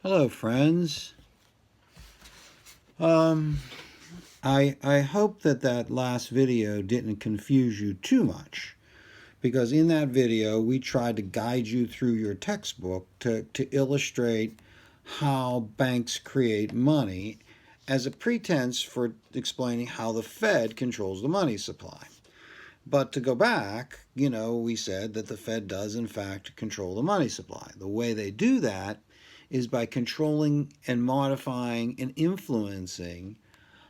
Hello, friends. Um, I hope that last video didn't confuse you too much, because in that video we tried to guide you through your textbook to illustrate how banks create money as a pretense for explaining how the Fed controls the money supply. But to go back, we said that the Fed does in fact control the money supply. The way they do that is by controlling and modifying and influencing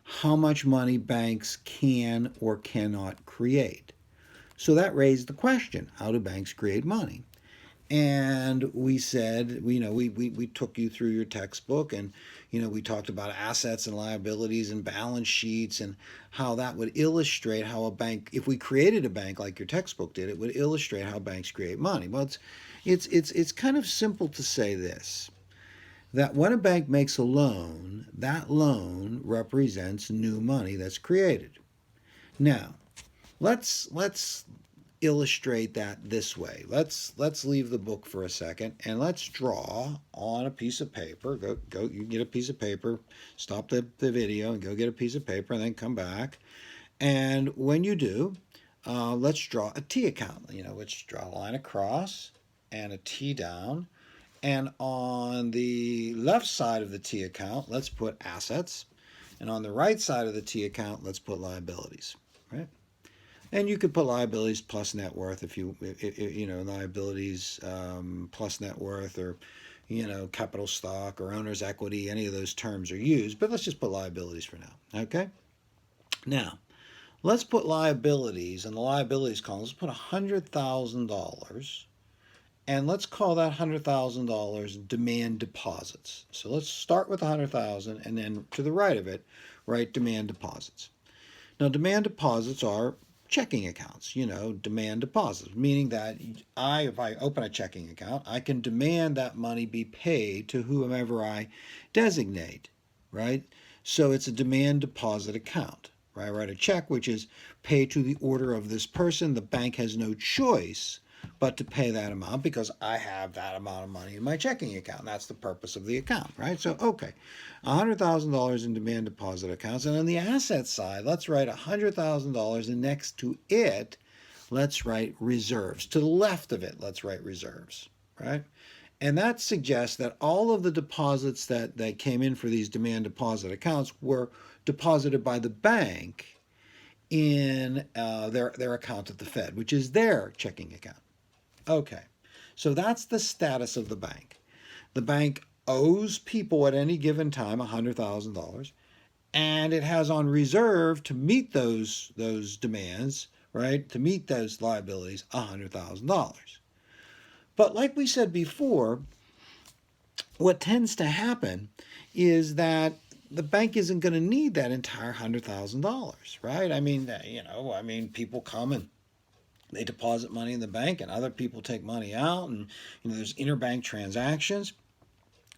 how much money banks can or cannot create. So that raised the question, how do banks create money? And we said, we took you through your textbook, and we talked about assets and liabilities and balance sheets and how that would illustrate how a bank, if we created a bank like your textbook did, it would illustrate how banks create money. Well, it's kind of simple to say this, that when a bank makes a loan, that loan represents new money that's created. Now, let's illustrate that this way. Let's leave the book for a second and let's draw on a piece of paper. Go you get a piece of paper, stop the video and go get a piece of paper and then come back. And when you do, let's draw a T account. Let's draw a line across and a T down. And on the left side of the T account, let's put assets. And on the right side of the T account, let's put liabilities, right? And you could put liabilities plus net worth if liabilities plus net worth, or capital stock or owner's equity. Any of those terms are used, but let's just put liabilities for now. Okay. Now let's put liabilities in the liabilities column. Let's put $100,000, and let's call that $100,000 demand deposits. So let's start with 100,000, and then to the right of it, write demand deposits. Now, demand deposits are checking accounts, demand deposits, meaning that if I open a checking account, I can demand that money be paid to whomever I designate, right? So it's a demand deposit account, right? I write a check which is paid to the order of this person. The bank has no choice but to pay that amount because I have that amount of money in my checking account. That's the purpose of the account, right? So, okay, $100,000 in demand deposit accounts. And on the asset side, let's write $100,000, and next to it, let's write reserves. To the left of it, let's write reserves, right? And that suggests that all of the deposits that came in for these demand deposit accounts were deposited by the bank in their account at the Fed, which is their checking account. Okay, so that's the status of the bank. The bank owes people at any given time $100,000, and it has on reserve to meet those demands, right? To meet those liabilities, $100,000. But like we said before, what tends to happen is that the bank isn't going to need that entire $100,000, right? I mean, people come and they deposit money in the bank, and other people take money out, and there's interbank transactions.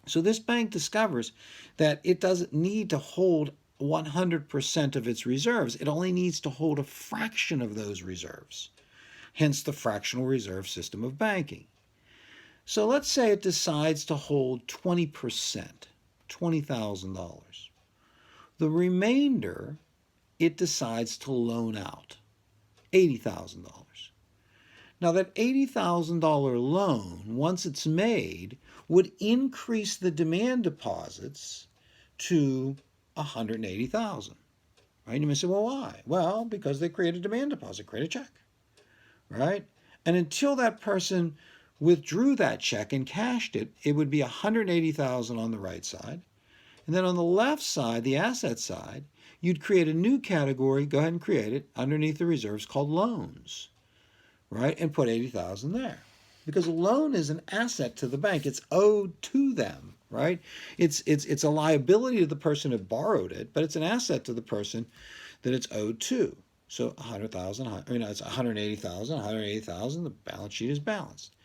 So this bank discovers that it doesn't need to hold 100% of its reserves. It only needs to hold a fraction of those reserves, hence the fractional reserve system of banking. So let's say it decides to hold 20%, $20,000. The remainder it decides to loan out, $80,000. Now, that $80,000 loan, once it's made, would increase the demand deposits to $180,000. Right? You may say, well, why? Well, because they create a demand deposit, create a check. Right? And until that person withdrew that check and cashed it, it would be $180,000 on the right side. And then on the left side, the asset side, you'd create a new category, go ahead and create it, underneath the reserves, called loans. Right? And put 80,000 there. Because a loan is an asset to the bank. It's owed to them, right? It's a liability to the person who borrowed it, but it's an asset to the person that it's owed to. So 100,000, it's 180,000, 180,000, the balance sheet is balanced.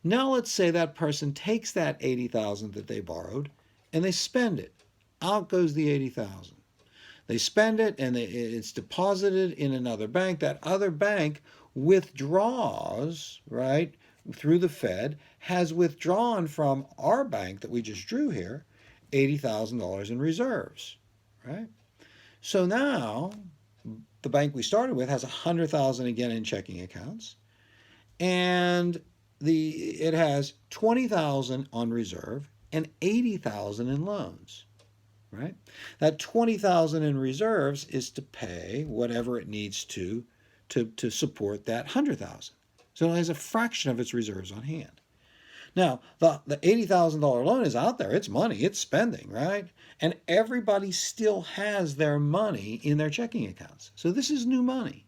Now let's say that person takes that 80,000 that they borrowed and they spend it. Out goes the 80,000. They spend it, and it's deposited in another bank. That other bank withdraws, right, through the Fed, has withdrawn from our bank that we just drew here $80,000 in reserves, right? So now the bank we started with has 100,000 again in checking accounts, and it has 20,000 on reserve and 80,000 in loans, right? That 20,000 in reserves is to pay whatever it needs to support that 100,000. So it has a fraction of its reserves on hand. Now, the $80,000 loan is out there. It's money. It's spending, right? And everybody still has their money in their checking accounts. So this is new money.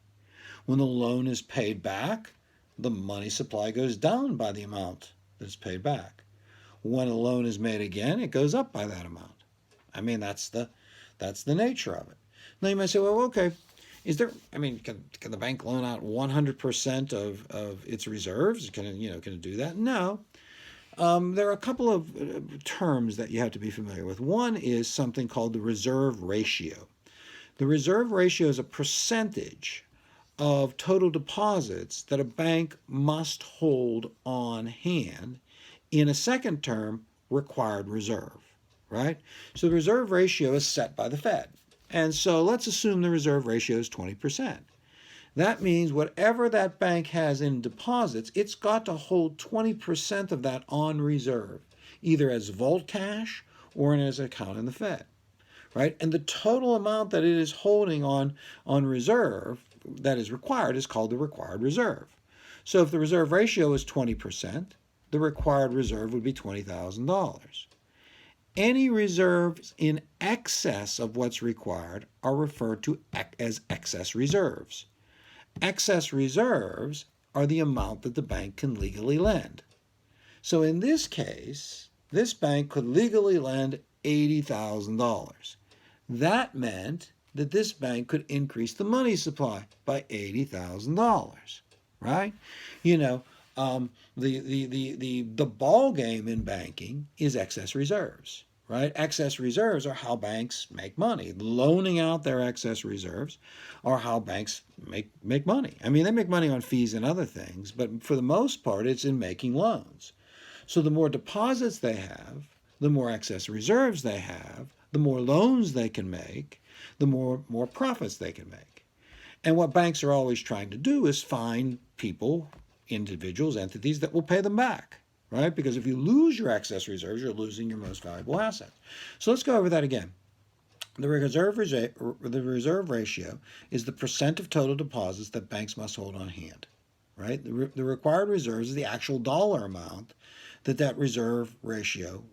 When the loan is paid back, the money supply goes down by the amount that's paid back. When a loan is made again, it goes up by that amount. I mean, that's the nature of it. Now you might say, well, okay, can the bank loan out 100% of its reserves? Can it do that? No. There are a couple of terms that you have to be familiar with. One is something called the reserve ratio. The reserve ratio is a percentage of total deposits that a bank must hold on hand in a second term required reserve, right? So the reserve ratio is set by the Fed. And so let's assume the reserve ratio is 20%. That means whatever that bank has in deposits, it's got to hold 20% of that on reserve, either as vault cash or in an account in the Fed, right? And the total amount that it is holding on reserve that is required is called the required reserve. So if the reserve ratio is 20%, the required reserve would be $20,000. Any reserves in excess of what's required are referred to as excess reserves. Excess reserves are the amount that the bank can legally lend. So in this case, this bank could legally lend $80,000. That meant that this bank could increase the money supply by $80,000, right? The ball game in banking is excess reserves, right? Excess reserves are how banks make money. Loaning out their excess reserves are how banks make money. I mean, they make money on fees and other things, but for the most part, it's in making loans. So the more deposits they have, the more excess reserves they have, the more loans they can make, the more profits they can make. And what banks are always trying to do is find people, individuals, entities that will pay them back, right? Because if you lose your excess reserves, you're losing your most valuable asset. So let's go over that again. The reserve ratio is the percent of total deposits that banks must hold on hand, right? The required reserves is the actual dollar amount that reserve ratio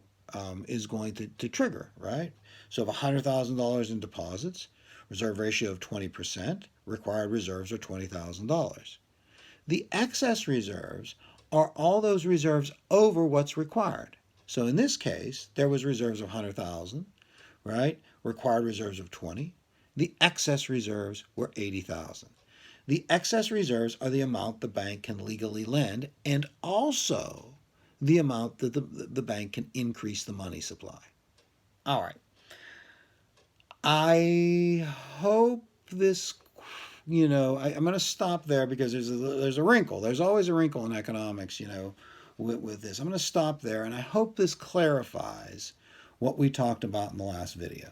is going to trigger, right? So if $100,000 in deposits, reserve ratio of 20%, required reserves are $20,000. The excess reserves are all those reserves over what's required. So in this case, there was reserves of 100,000, right? Required reserves of 20. The excess reserves were 80,000. The excess reserves are the amount the bank can legally lend, and also the amount that the bank can increase the money supply. All right. I hope this, I'm going to stop there because there's a wrinkle. There's always a wrinkle in economics, with this. I'm going to stop there, and I hope this clarifies what we talked about in the last video.